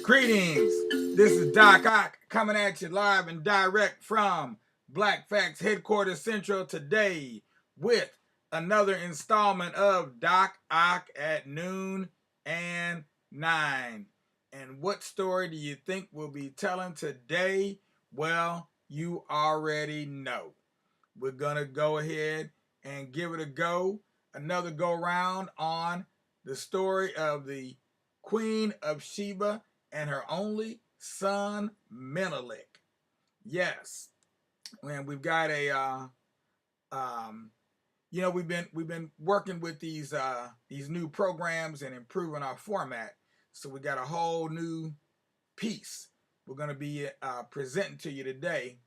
Greetings. This is Doc Ock coming at you live and direct from Black Facts Headquarters Central today with another installment of Doc Ock at noon and 9. And what story do you think we'll be telling today? Well, you already know. We're going to go ahead and give it a go. Another go round on the story of the Queen of Sheba and her only son Menelik. Yes, and we've got a we've been working with these new programs and improving our format. So we got a whole new piece we're going to be presenting to you today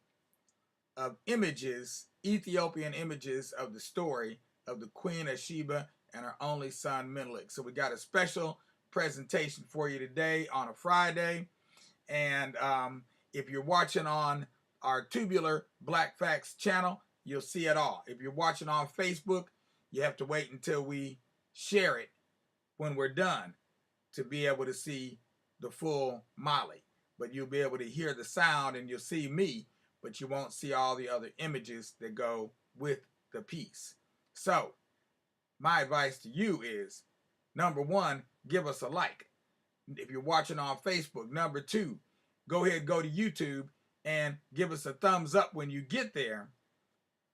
of images, Ethiopian images of the story of the Queen of Sheba and her only son Menelik. So we got a special presentation for you today on a Friday. And if you're watching on our Tubular Black Facts channel, you'll see it all. If you're watching on Facebook, you have to wait until we share it when we're done to be able to see the full Molly. But you'll be able to hear the sound and you'll see me, but you won't see all the other images that go with the piece. So my advice to you is, number one, give us a like if you're watching on Facebook. Number two, go ahead, go to YouTube and give us a thumbs up when you get there.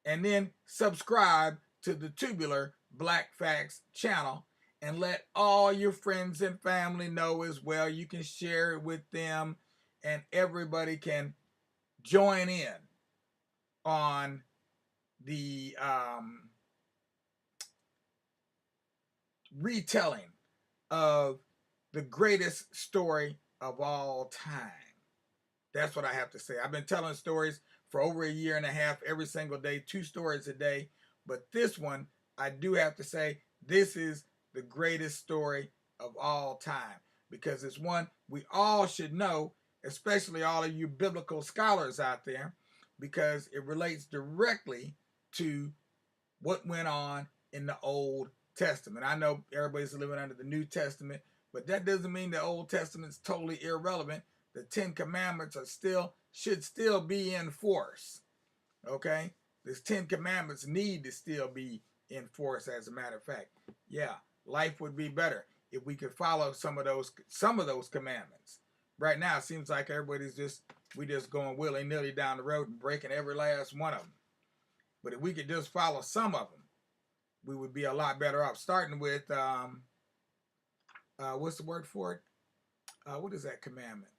And then subscribe to the Tubular Black Facts channel and let all your friends and family know as well. You can share it with them and everybody can join in on the retelling of the greatest story of all time. That's what I have to say. I've been telling stories for over a year and a half, every single day, 2 stories a day. But this one, I do have to say, this is the greatest story of all time because it's one we all should know, especially all of you biblical scholars out there, because it relates directly to what went on in the Old Testament. I know everybody's living under the New Testament, but that doesn't mean the Old Testament's totally irrelevant. The 10 Commandments should still be in force. Okay? These 10 Commandments need to still be in force, as a matter of fact. Yeah, life would be better if we could follow some of those commandments. Right now, it seems like everybody's just going willy-nilly down the road and breaking every last one of them. But if we could just follow some of them, we would be a lot better off. Starting with, what's the word for it? What is that commandment?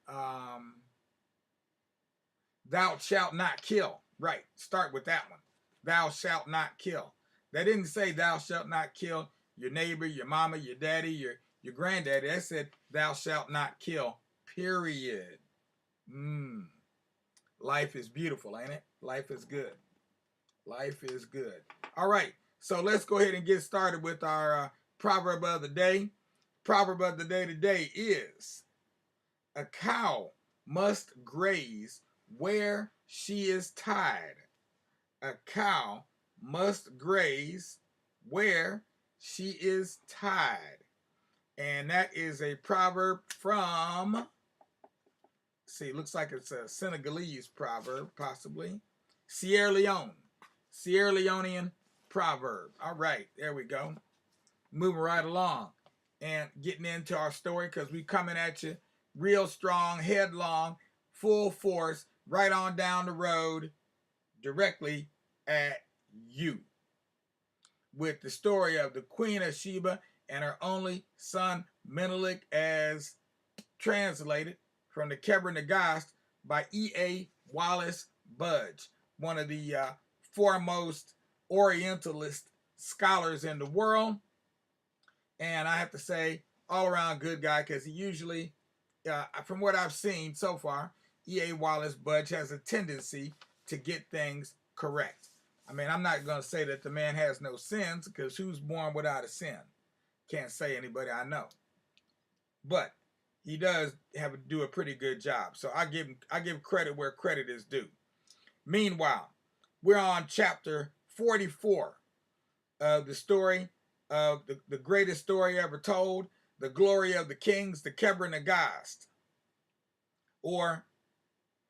Thou shalt not kill. Right. Start with that one. Thou shalt not kill. That didn't say thou shalt not kill your neighbor, your mama, your daddy, your granddaddy. That said thou shalt not kill. Period. Life is beautiful, ain't it? Life is good. Life is good. All right. So let's go ahead and get started with our proverb of the day. Proverb of the day today is, a cow must graze where she is tied. A cow must graze where she is tied. And that is a proverb from, see, it looks like it's a Senegalese proverb, possibly. Sierra Leonean proverb. All right, there we go. Moving right along and getting into our story because we're coming at you real strong, headlong, full force, right on down the road, directly at you. With the story of the Queen of Sheba and her only son Menelik, as translated from the Kebra Nagast by E.A. Wallace Budge, one of the foremost Orientalist scholars in the world. And I have to say, all around good guy, because he usually, from what I've seen so far, E.A. Wallace Budge has a tendency to get things correct. I mean, I'm not going to say that the man has no sins, because who's born without a sin? Can't say anybody I know. But he does do a pretty good job. So I give credit where credit is due. Meanwhile, we're on chapter 44 of the story of the greatest story ever told, the glory of the kings, the Kebra Nagast. or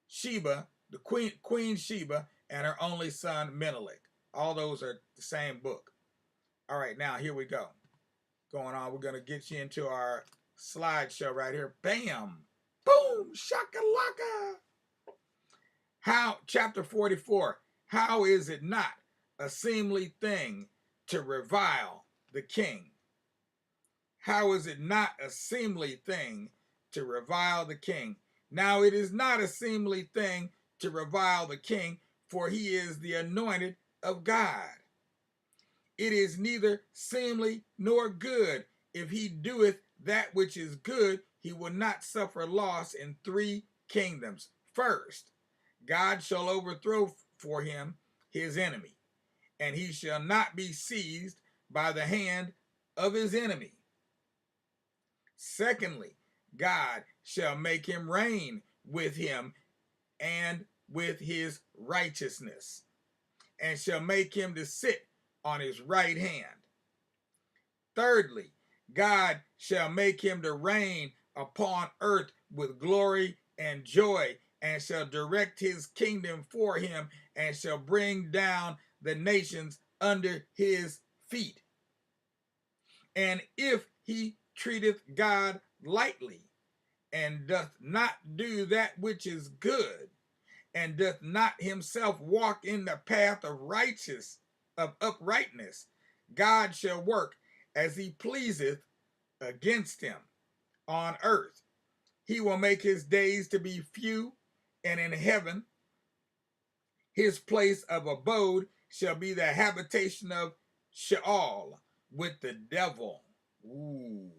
Sheba, the Queen Sheba, and her only son Menelik. All those are the same book. All right, now here we go. Going on, we're going to get you into our slideshow right here. Bam! Boom! Shakalaka! How, chapter 44, how is it not a seemly thing to revile the king? How is it not a seemly thing to revile the king? Now it is not a seemly thing to revile the king, for he is the anointed of God. It is neither seemly nor good. If he doeth that which is good, he will not suffer loss in 3 kingdoms. First, God shall overthrow for him his enemy, and he shall not be seized by the hand of his enemy. Secondly, God shall make him reign with him and with his righteousness, and shall make him to sit on his right hand. Thirdly, God shall make him to reign upon earth with glory and joy, and shall direct his kingdom for him, and shall bring down the nations under his feet. And if he treateth God lightly, and doth not do that which is good, and doth not himself walk in the path of uprightness, God shall work as he pleaseth against him on earth. He will make his days to be few, and in heaven his place of abode shall be the habitation of Sheol with the devil. Ooh.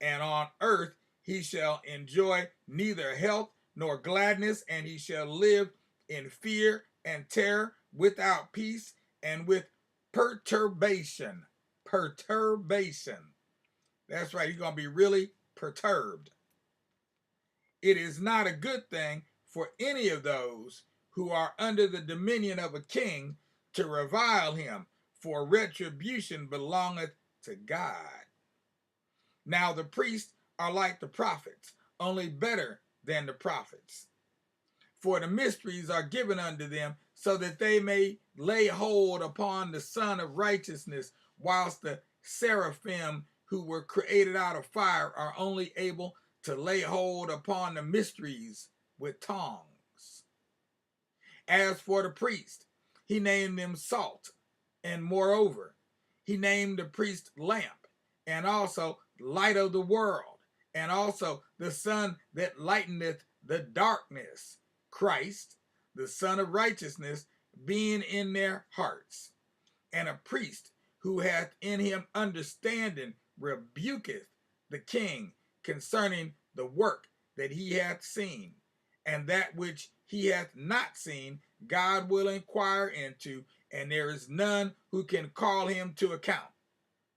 And on earth he shall enjoy neither health nor gladness, and he shall live in fear and terror, without peace and with perturbation. Perturbation. That's right, he's going to be really perturbed. It is not a good thing for any of those who are under the dominion of a king to revile him, for retribution belongeth to God. Now the priests are like the prophets, only better than the prophets. For the mysteries are given unto them, so that they may lay hold upon the Son of Righteousness, whilst the seraphim who were created out of fire are only able to lay hold upon the mysteries with tongs. As for the priest, he named them salt, and moreover, he named the priest lamp, and also light of the world, and also the sun that lighteneth the darkness, Christ, the Son of Righteousness, being in their hearts. And a priest who hath in him understanding rebuketh the king concerning the work that he hath seen, and that which he hath not seen God will inquire into, and there is none who can call him to account.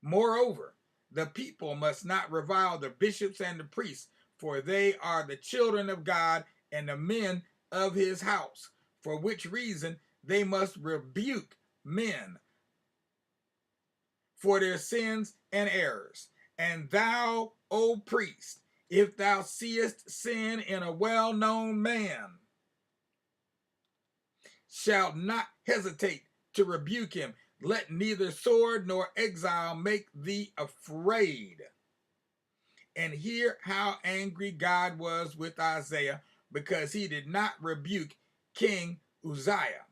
Moreover, the people must not revile the bishops and the priests, for they are the children of God and the men of his house, for which reason they must rebuke men for their sins and errors. And thou, O priest, if thou seest sin in a well-known man, shalt not hesitate to rebuke him. Let neither sword nor exile make thee afraid. And hear how angry God was with Isaiah, because he did not rebuke King Uzziah.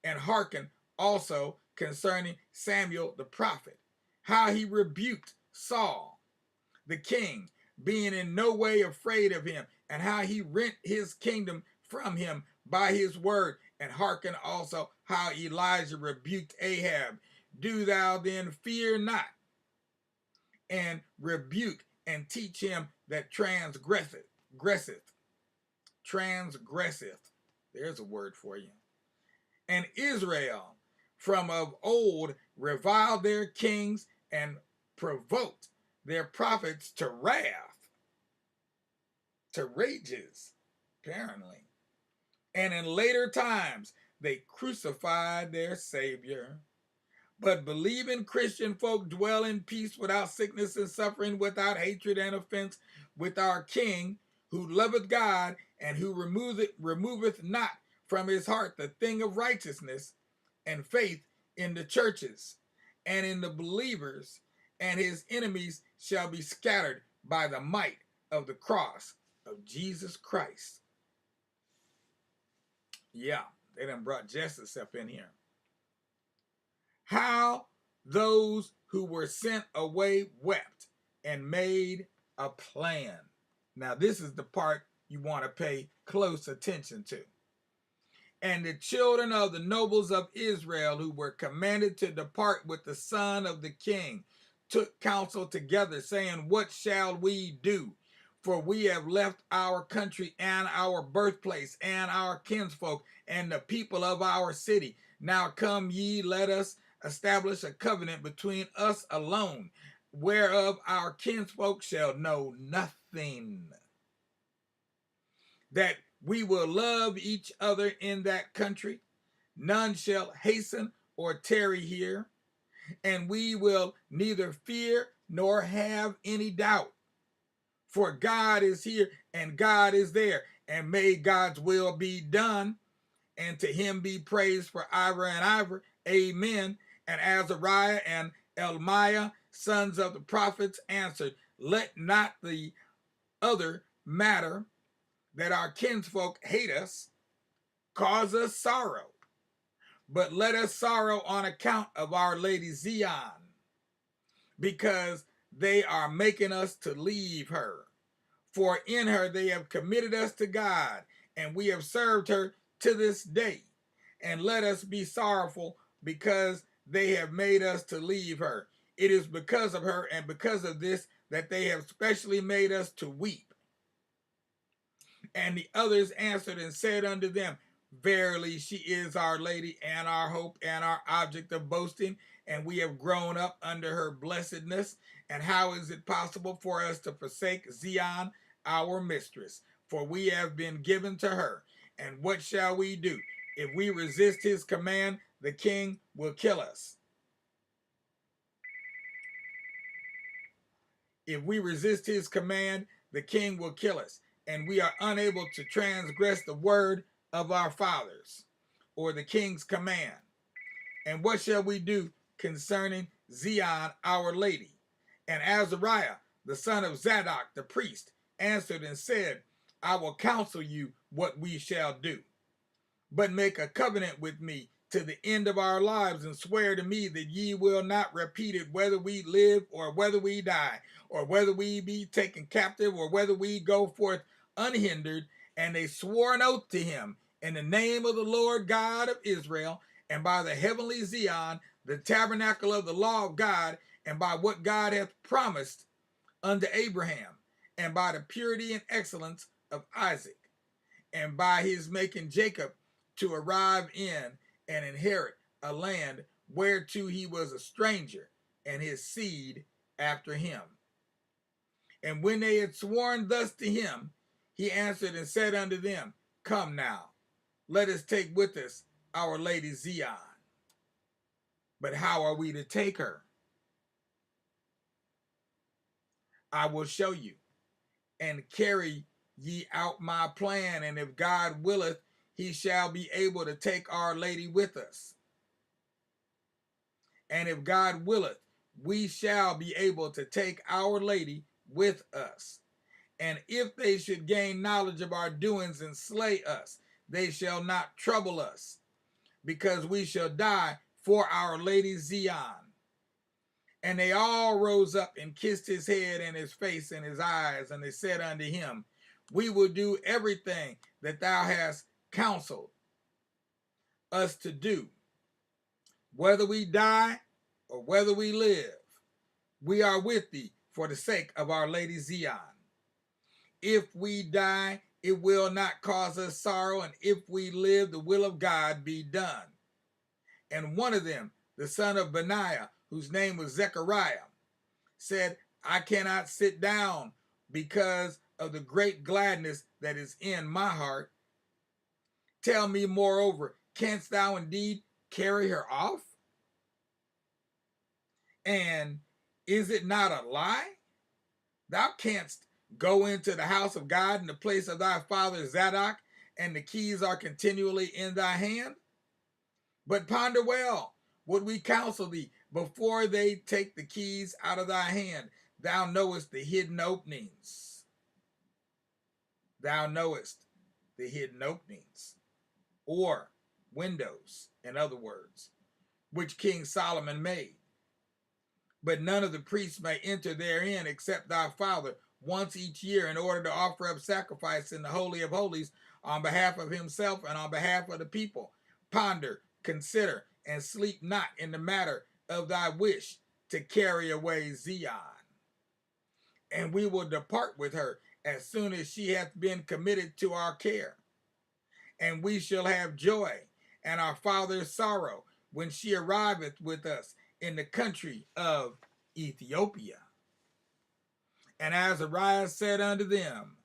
And hearken also concerning Samuel the prophet, how he rebuked Saul the king, being in no way afraid of him, and how he rent his kingdom from him by his word. And hearken also how Elijah rebuked Ahab. Do thou then fear not, and rebuke and teach him that transgresseth. There's a word for you. And Israel from of old reviled their kings and provoked their prophets to wrath, to rages, apparently. And in later times, they crucified their Savior. But believing Christian folk dwell in peace without sickness and suffering, without hatred and offense with our King, who loveth God, and who removeth not from his heart the thing of righteousness and faith in the churches and in the believers, and his enemies shall be scattered by the might of the cross of Jesus Christ. Yeah, they done brought justice up in here. How those who were sent away wept and made a plan. Now, this is the part you want to pay close attention to. And the children of the nobles of Israel, who were commanded to depart with the son of the king, took counsel together, saying, what shall we do? For we have left our country and our birthplace and our kinsfolk and the people of our city. Now come ye, let us establish a covenant between us alone, whereof our kinsfolk shall know nothing, that we will love each other in that country. None shall hasten or tarry here, and we will neither fear nor have any doubt. For God is here and God is there, and may God's will be done, and to him be praised for ever and ever. Amen. And Azariah and Elmiah, sons of the prophets, answered, let not the other matter, that our kinsfolk hate us, cause us sorrow, but let us sorrow on account of our lady Zion, because they are making us to leave her. For in her they have committed us to God, and we have served her to this day. And let us be sorrowful, because they have made us to leave her. It is because of her and because of this that they have specially made us to weep. And the others answered and said unto them, verily she is our lady and our hope and our object of boasting, and we have grown up under her blessedness. And how is it possible for us to forsake Zion, our mistress? For we have been given to her. And what shall we do? If we resist his command, the king will kill us. If we resist his command, the king will kill us, and we are unable to transgress the word of our fathers, or the king's command. And what shall we do concerning Zion, our lady? And Azariah, the son of Zadok, the priest, answered and said, I will counsel you what we shall do. But make a covenant with me to the end of our lives, and swear to me that ye will not repeat it, whether we live or whether we die, or whether we be taken captive, or whether we go forth unhindered. And they swore an oath to him in the name of the Lord God of Israel, and by the heavenly Zion, the tabernacle of the law of God, and by what God hath promised unto Abraham, and by the purity and excellence of Isaac, and by his making Jacob to arrive in and inherit a land whereto he was a stranger, and his seed after him. And when they had sworn thus to him, he answered and said unto them, come now, let us take with us our lady Zion. But how are we to take her? I will show you, and carry ye out my plan, and if God willeth, he shall be able to take our lady with us. And if God willeth, we shall be able to take our lady with us. And if they should gain knowledge of our doings and slay us, they shall not trouble us, because we shall die for our lady Zion. And they all rose up and kissed his head and his face and his eyes, and they said unto him, we will do everything that thou hast counseled us to do. Whether we die or whether we live, we are with thee for the sake of our lady Zion. If we die, it will not cause us sorrow, and if we live, the will of God be done. And one of them, the son of Benaiah, whose name was Zechariah, said, I cannot sit down because of the great gladness that is in my heart. Tell me, moreover, canst thou indeed carry her off? And is it not a lie? Thou canst Go into the house of God in the place of thy father Zadok, and the keys are continually in thy hand? But ponder well what we counsel thee before they take the keys out of thy hand. Thou knowest the hidden openings. Thou knowest the hidden openings, or windows, in other words, which King Solomon made. But none of the priests may enter therein except thy father once each year, in order to offer up sacrifice in the Holy of Holies on behalf of himself and on behalf of the people. Ponder, consider, and sleep not in the matter of thy wish to carry away Zion. And we will depart with her as soon as she hath been committed to our care. And we shall have joy and our father's sorrow when she arriveth with us in the country of Ethiopia. And Azariah said unto them,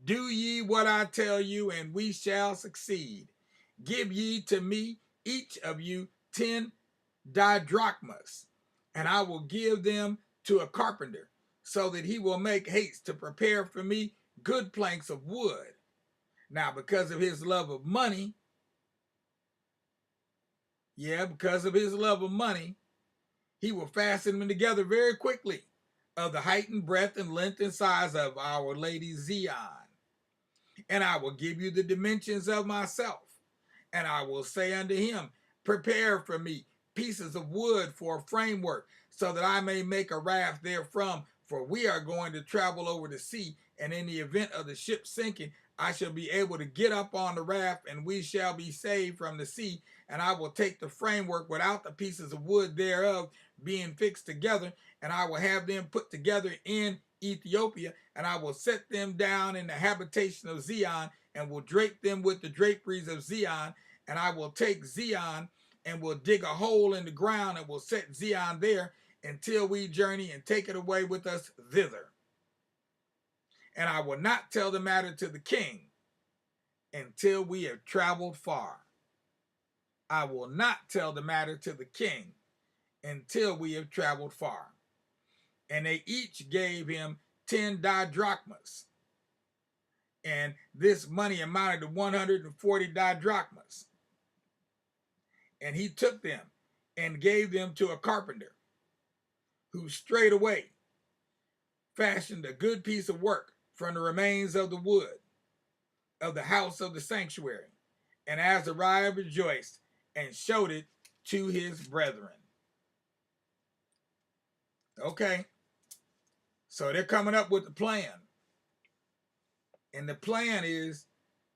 do ye what I tell you, and we shall succeed. Give ye to me, each of you, 10 didrachmas, and I will give them to a carpenter, so that he will make haste to prepare for me good planks of wood. Now, because of his love of money, because of his love of money, he will fasten them together very quickly, of the height and breadth and length and size of our Lady Zion. And I will give you the dimensions of myself. And I will say unto him, prepare for me pieces of wood for a framework, so that I may make a raft therefrom. For we are going to travel over the sea, and in the event of the ship sinking, I shall be able to get up on the raft, and we shall be saved from the sea. And I will take the framework without the pieces of wood thereof being fixed together, and I will have them put together in Ethiopia, and I will set them down in the habitation of Zion, and will drape them with the draperies of Zion. And I will take Zion and will dig a hole in the ground, and will set Zion there until we journey and take it away with us thither. And I will not tell the matter to the king until we have traveled far. I will not tell the matter to the king until we have traveled far. And they each gave him 10 didrachmas. And this money amounted to 140 didrachmas. And he took them and gave them to a carpenter, who straightway fashioned a good piece of work from the remains of the wood of the house of the sanctuary. And Azariah rejoiced and showed it to his brethren. Okay, so they're coming up with the plan. And the plan is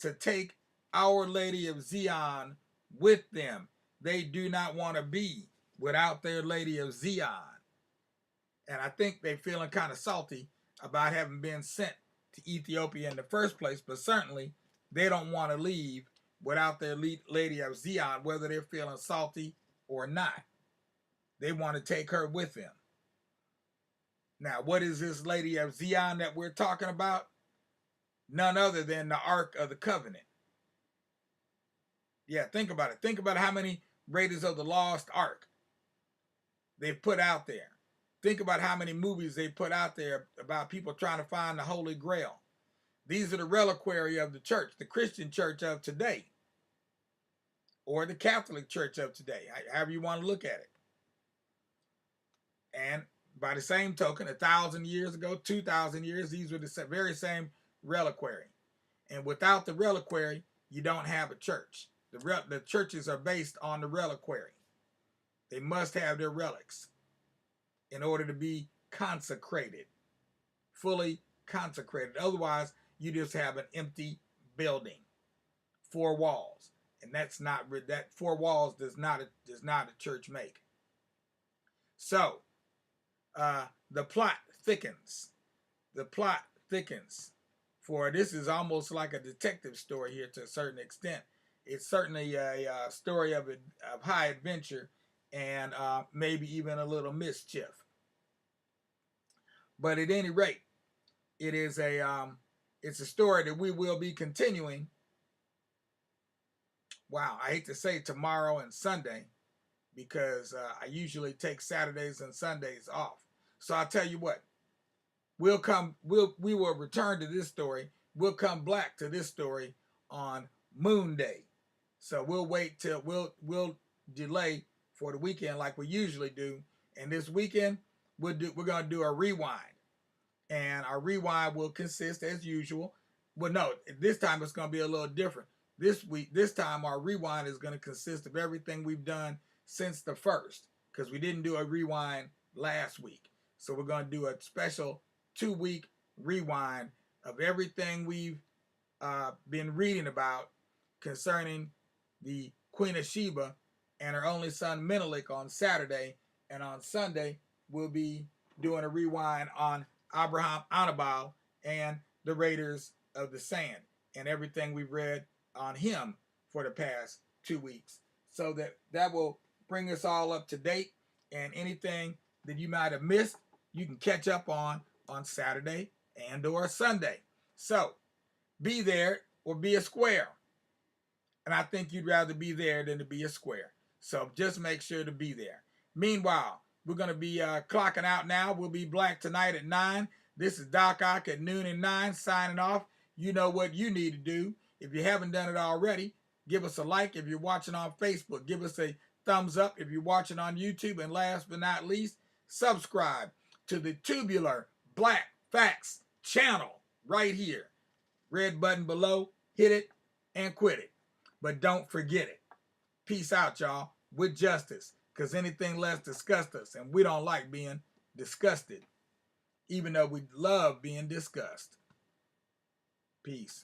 to take Our Lady of Zion with them. They do not want to be without their Lady of Zion. And I think they're feeling kind of salty about having been sent to Ethiopia in the first place, but certainly they don't want to leave without their Lady of Zion, whether they're feeling salty or not. They want to take her with them. Now, what is this Lady of Zion that we're talking about? None other than the Ark of the Covenant. Yeah, think about it. Think about how many Raiders of the Lost Ark they've put out there. Think about how many movies they put out there about people trying to find the Holy Grail. These are the reliquary of the church, the Christian church of today, or the Catholic church of today, however you want to look at it. And by the same token, 1,000 years ago, 2,000 years, these were the very same reliquary. And without the reliquary, you don't have a church. The churches are based on the reliquary. They must have their relics in order to be consecrated, fully consecrated. Otherwise, you just have an empty building, 4 walls, and that's not that 4 walls does not a church make. So the plot thickens. The plot thickens. For this is almost like a detective story here to a certain extent. It's certainly a story of high adventure and maybe even a little mischief. But at any rate, it is it's a story that we will be continuing. Wow, I hate to say tomorrow and Sunday, because I usually take Saturdays and Sundays off. So I'll tell you what, we will return to this story. We'll come back to this story on Moon Day. So we'll wait till we'll delay for the weekend like we usually do. And this weekend we're gonna do a rewind. And our rewind will consist as usual. Well, no, this time it's gonna be a little different. This time our rewind is gonna consist of everything we've done since the first, because we didn't do a rewind last week. So we're gonna do a special 2-week rewind of everything we've been reading about concerning the Queen of Sheba and her only son Menelik on Saturday, and on Sunday we'll be doing a rewind on Abraham Anabal and the Raiders of the Sand and everything we've read on him for the past 2 weeks, so that will bring us all up to date, and anything that you might have missed you can catch up on Saturday and or Sunday. So be there or be a square. And I think you'd rather be there than to be a square. So just make sure to be there. Meanwhile, we're going to be clocking out now. We'll be black tonight at 9. This is Doc Ock at noon and 9 signing off. You know what you need to do. If you haven't done it already, give us a like. If you're watching on Facebook, give us a thumbs up. If you're watching on YouTube, and last but not least, subscribe to the Tubular Black Facts channel right here. Red button below, hit it and quit it. But don't forget it. Peace out, y'all, with justice, because anything less disgusts us, and we don't like being disgusted, even though we love being discussed. Peace.